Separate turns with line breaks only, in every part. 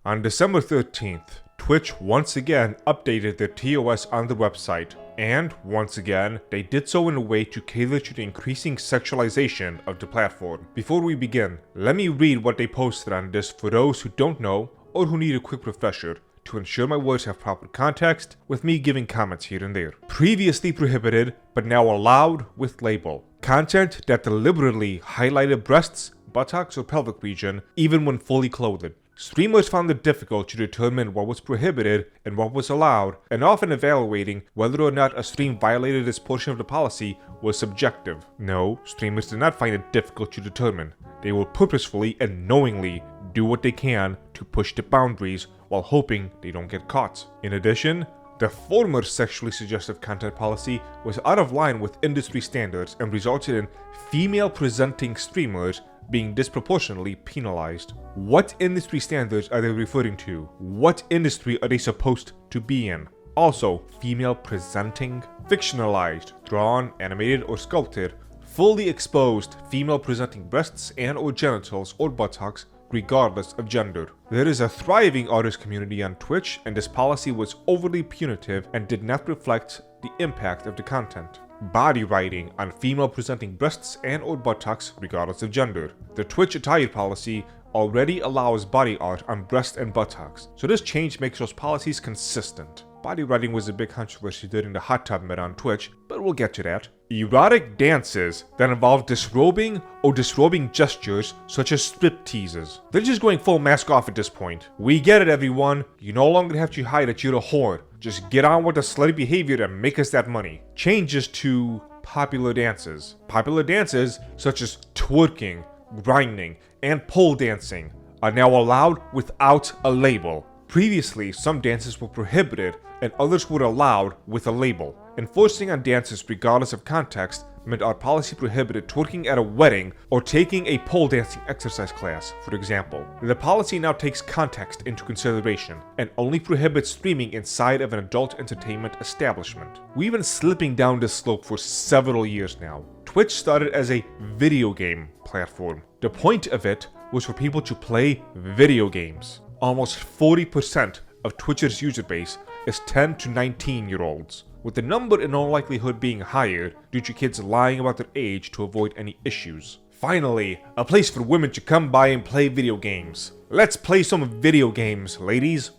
On December 13th, Twitch once again updated their TOS on the website, and once again, they did so in a way to cater to the increasing sexualization of the platform. Before we begin, let me read what they posted on this for those who don't know or who need a quick refresher, to ensure my words have proper context, with me giving comments here and there. Previously prohibited, but now allowed with label. Content that deliberately highlighted breasts, buttocks, or pelvic region, even when fully clothed. Streamers found it difficult to determine what was prohibited and what was allowed, and often evaluating whether or not a stream violated this portion of the policy was subjective. No, streamers did not find it difficult to determine. They will purposefully and knowingly do what they can to push the boundaries while hoping they don't get caught. In addition, the former sexually suggestive content policy was out of line with industry standards and resulted in female-presenting streamers being disproportionately penalized. What industry standards are they referring to? What industry are they supposed to be in? Also, female presenting, fictionalized, drawn, animated, or sculpted, fully exposed female presenting breasts and or genitals or buttocks regardless of gender. There is a thriving artist community on Twitch, and this policy was overly punitive and did not reflect the impact of the content. Body writing on female presenting breasts and or buttocks regardless of gender. The Twitch attire policy already allows body art on breast and buttocks, so this change makes those policies consistent. Body writing was a big controversy during the hot tub meta on Twitch, but we'll get to that. Erotic dances that involve disrobing or disrobing gestures such as strip teases. They're just going full mask off at this point. We get it, everyone. You no longer have to hide that you're a whore. Just get on with the slutty behavior and make us that money. Changes to popular dances. Popular dances such as twerking, grinding, and pole dancing are now allowed without a label. Previously, some dances were prohibited and others were allowed with a label. Enforcing on dances regardless of context meant our policy prohibited twerking at a wedding or taking a pole dancing exercise class, for example. The policy now takes context into consideration and only prohibits streaming inside of an adult entertainment establishment. We've been slipping down this slope for several years now. Twitch started as a video game platform. The point of it was for people to play video games. Almost 40% of Twitch's user base is 10 to 19-year-olds, with the number in all likelihood being higher due to kids lying about their age to avoid any issues. Finally, a place for women to come by and play video games. Let's play some video games, ladies.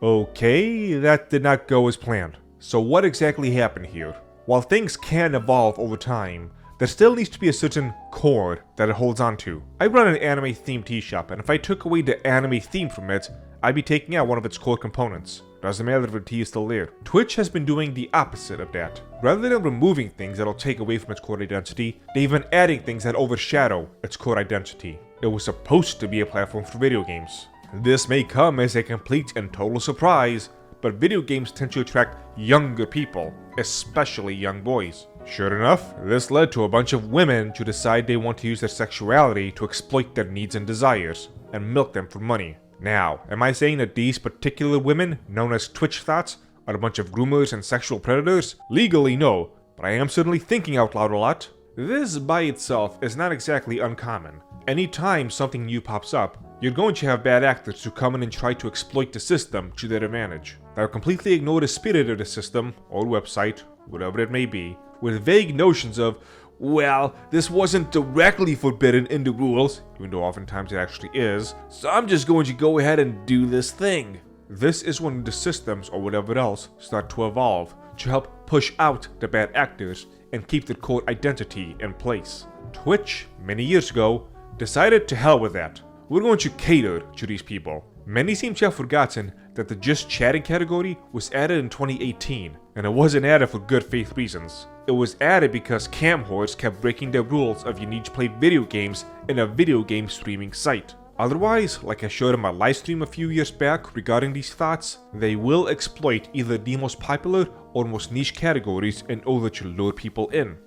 Okay, that did not go as planned. So what exactly happened here? While things can evolve over time, there still needs to be a certain core that it holds on to. I run an anime themed tea shop, and if I took away the anime theme from it, I'd be taking out one of its core components. Doesn't matter if the tea is still there. Twitch has been doing the opposite of that. Rather than removing things that'll take away from its core identity, they've been adding things that overshadow its core identity. It was supposed to be a platform for video games. This may come as a complete and total surprise, but video games tend to attract younger people, especially young boys. Sure enough, this led to a bunch of women to decide they want to use their sexuality to exploit their needs and desires, and milk them for money. Now, am I saying that these particular women, known as Twitch thoughts, are a bunch of groomers and sexual predators? Legally, no, but I am certainly thinking out loud a lot. This by itself is not exactly uncommon. Anytime something new pops up, you're going to have bad actors who come in and try to exploit the system to their advantage. They'll completely ignore the spirit of the system, or website, whatever it may be, with vague notions of, well, this wasn't directly forbidden in the rules, even though oftentimes it actually is, so I'm just going to go ahead and do this thing. This is when the systems, or whatever else, start to evolve to help push out the bad actors and keep their core identity in place. Twitch, many years ago, decided to hell with that. We're going to cater to these people. Many seem to have forgotten that the just chatting category was added in 2018, and it wasn't added for good faith reasons. It was added because cam whores kept breaking the rules of you need to play video games in a video game streaming site. Otherwise, like I showed in my live stream a few years back regarding these thoughts, they will exploit either the most popular or most niche categories in order to lure people in.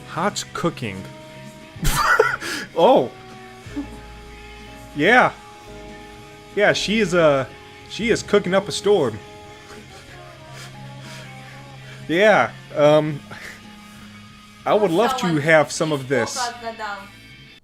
Hot cooking. Oh! Yeah. Yeah, she is cooking up a storm. Yeah, I would love to have some of this.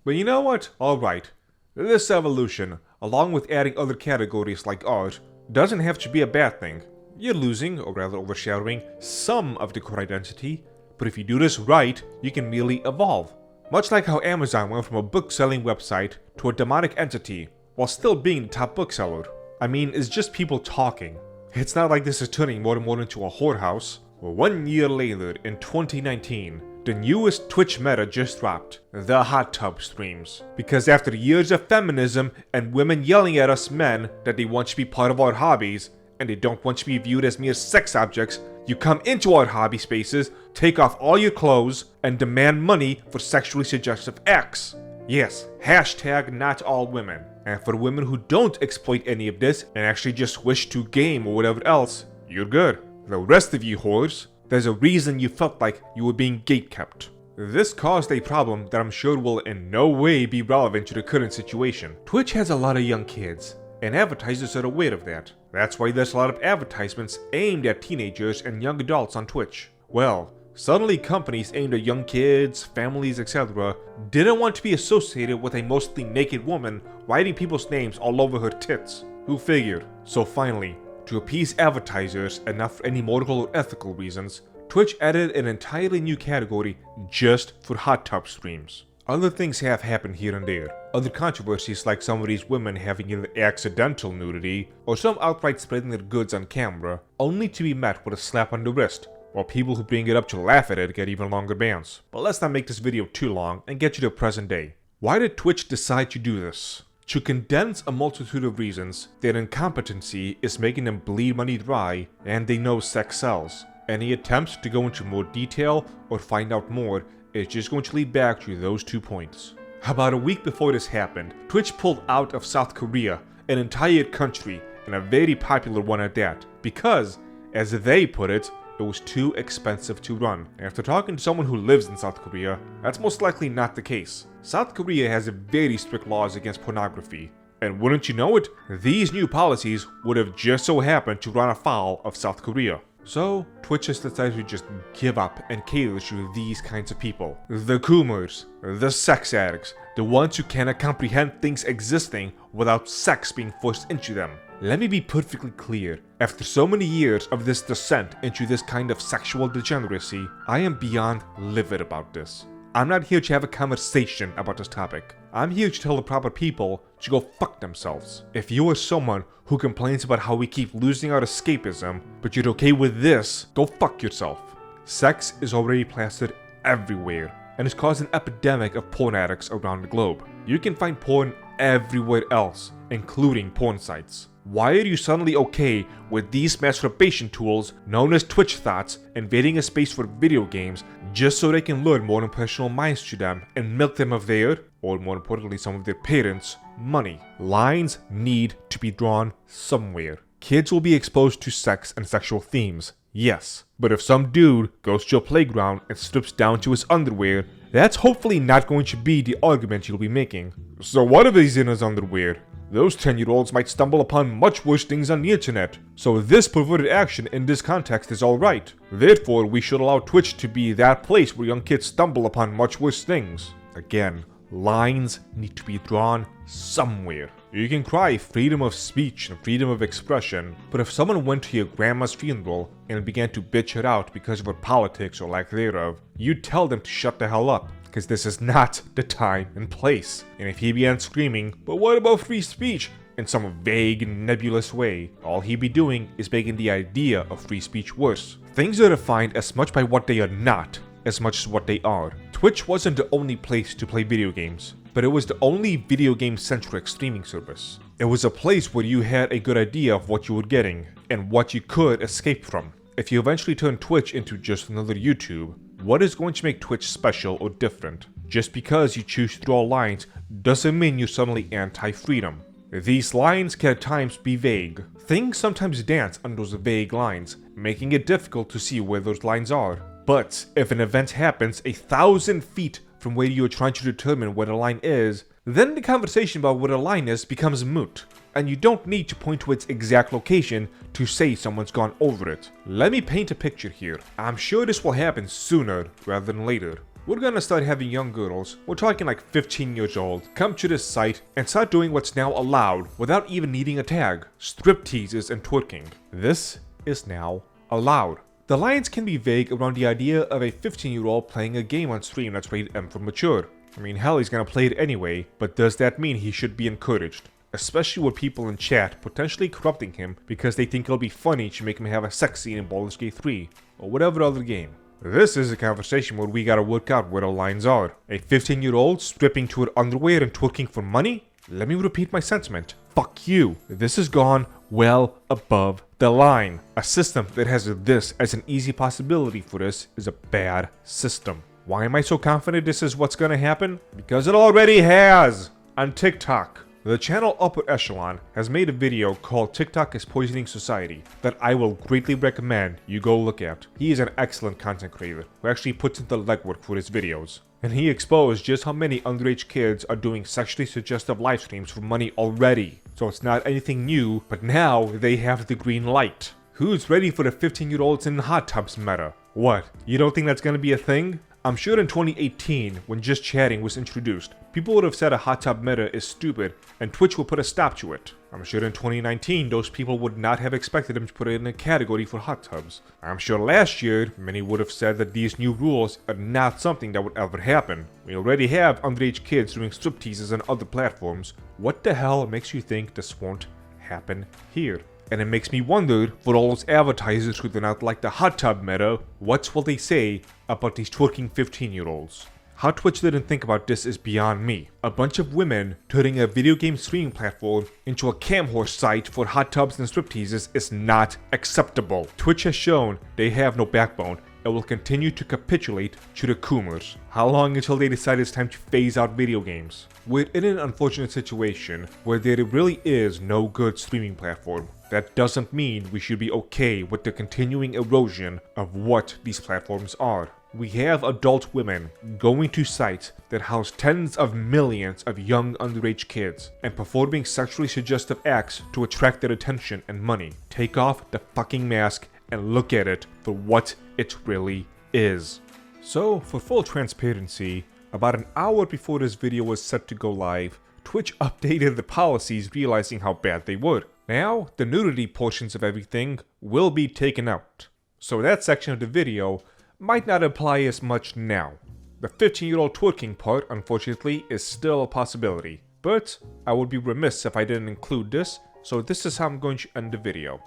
But you know what? Alright. This evolution, along with adding other categories like art, doesn't have to be a bad thing. You're losing, or rather overshadowing, some of the core identity, but if you do this right, you can merely evolve. Much like how Amazon went from a book-selling website to a demonic entity, while still being the top bookseller. I mean, it's just people talking. It's not like this is turning more and more into a whorehouse. Well, 1 year later, in 2019, the newest Twitch meta just dropped, the hot tub streams. Because after years of feminism and women yelling at us men that they want to be part of our hobbies, and they don't want to be viewed as mere sex objects, you come into our hobby spaces, take off all your clothes, and demand money for sexually suggestive acts. Yes, hashtag not all women. And for women who don't exploit any of this and actually just wish to game or whatever else, you're good. The rest of you whores, there's a reason you felt like you were being gatekept. This caused a problem that I'm sure will in no way be relevant to the current situation. Twitch has a lot of young kids, and advertisers are aware of that. That's why there's a lot of advertisements aimed at teenagers and young adults on Twitch. Well, suddenly companies aimed at young kids, families, etc. didn't want to be associated with a mostly naked woman writing people's names all over her tits. Who figured? So finally, to appease advertisers and not for any moral or ethical reasons, Twitch added an entirely new category just for hot tub streams. Other things have happened here and there. Other controversies like some of these women having either accidental nudity or some outright spreading their goods on camera, only to be met with a slap on the wrist, while people who bring it up to laugh at it get even longer bans. But let's not make this video too long and get you to present day. Why did Twitch decide to do this? To condense a multitude of reasons, their incompetency is making them bleed money dry, and they know sex sells. Any attempt to go into more detail or find out more is just going to lead back to those 2 points. About a week before this happened, Twitch pulled out of South Korea, an entire country, and a very popular one at that, because, as they put it, it was too expensive to run. After talking to someone who lives in South Korea, that's most likely not the case. South Korea has very strict laws against pornography, and wouldn't you know it, these new policies would have just so happened to run afoul of South Korea. So, Twitch has decided to just give up and cater to these kinds of people. The Coomers, the sex addicts, the ones who cannot comprehend things existing without sex being forced into them. Let me be perfectly clear, after so many years of this descent into this kind of sexual degeneracy, I am beyond livid about this. I'm not here to have a conversation about this topic. I'm here to tell the proper people to go fuck themselves. If you are someone who complains about how we keep losing our escapism, but you're okay with this, go fuck yourself. Sex is already plastered everywhere, and has caused an epidemic of porn addicts around the globe. You can find porn everywhere else, including porn sites. Why are you suddenly okay with these masturbation tools known as Twitch thoughts invading a space for video games just so they can lure more impressionable minds to them and milk them of their, or more importantly some of their parents, money? Lines need to be drawn somewhere. Kids will be exposed to sex and sexual themes, yes, but if some dude goes to a playground and strips down to his underwear, that's hopefully not going to be the argument you'll be making. So what if he's in his underwear? Those 10-year-olds might stumble upon much worse things on the internet, so this perverted action in this context is alright. Therefore, we should allow Twitch to be that place where young kids stumble upon much worse things. Again, lines need to be drawn somewhere. You can cry freedom of speech and freedom of expression, but if someone went to your grandma's funeral and began to bitch her out because of her politics or lack thereof, you'd tell them to shut the hell up, because this is not the time and place. And if he began screaming, "But what about free speech?" in some vague, nebulous way, all he'd be doing is making the idea of free speech worse. Things are defined as much by what they are not, as much as what they are. Twitch wasn't the only place to play video games, but it was the only video game-centric streaming service. It was a place where you had a good idea of what you were getting, and what you could escape from. If you eventually turn Twitch into just another YouTube, what is going to make Twitch special or different? Just because you choose to draw lines doesn't mean you're suddenly anti-freedom. These lines can at times be vague. Things sometimes dance on those vague lines, making it difficult to see where those lines are. But if an event happens 1,000 feet from where you are trying to determine where the line is, then the conversation about what a line is becomes moot, and you don't need to point to its exact location to say someone's gone over it. Let me paint a picture here. I'm sure this will happen sooner rather than later. We're gonna start having young girls, we're talking like 15 years old, come to this site and start doing what's now allowed without even needing a tag: strip teases and twerking. This is now allowed. The lines can be vague around the idea of a 15-year-old playing a game on stream that's rated M for mature. I mean, hell, he's gonna play it anyway, but does that mean he should be encouraged? Especially with people in chat potentially corrupting him because they think it'll be funny to make him have a sex scene in Baldur's Gate 3, or whatever other game. This is a conversation where we gotta work out where the lines are. A 15-year-old stripping to her underwear and twerking for money? Let me repeat my sentiment. Fuck you. This has gone well above the line. A system that has this as an easy possibility for us is a bad system. Why am I so confident this is what's gonna happen? Because it already has! On TikTok. The channel Upper Echelon has made a video called TikTok is Poisoning Society that I will greatly recommend you go look at. He is an excellent content creator who actually puts in the legwork for his videos. And he exposed just how many underage kids are doing sexually suggestive live streams for money already. So it's not anything new, but now they have the green light. Who's ready for the 15-year-olds in hot tubs meta? What? You don't think that's gonna be a thing? I'm sure in 2018, when just chatting was introduced, people would have said a hot tub meta is stupid and Twitch would put a stop to it. I'm sure in 2019, those people would not have expected him to put it in a category for hot tubs. I'm sure last year, many would have said that these new rules are not something that would ever happen. We already have underage kids doing stripteases on other platforms. What the hell makes you think this won't happen here? And it makes me wonder, for all those advertisers who do not like the hot tub meta, what will they say about these twerking 15-year-olds? How Twitch didn't think about this is beyond me. A bunch of women turning a video game streaming platform into a cam horse site for hot tubs and stripteases is not acceptable. Twitch has shown they have no backbone and will continue to capitulate to the Coomers. How long until they decide it's time to phase out video games? We're in an unfortunate situation where there really is no good streaming platform. That doesn't mean we should be okay with the continuing erosion of what these platforms are. We have adult women going to sites that house tens of millions of young underage kids and performing sexually suggestive acts to attract their attention and money. Take off the fucking mask and look at it for what it really is. So, for full transparency, about an hour before this video was set to go live, Twitch updated the policies realizing how bad they were. Now, the nudity portions of everything will be taken out. So that section of the video might not apply as much now. The 15-year-old twerking part, unfortunately, is still a possibility. But I would be remiss if I didn't include this, so this is how I'm going to end the video.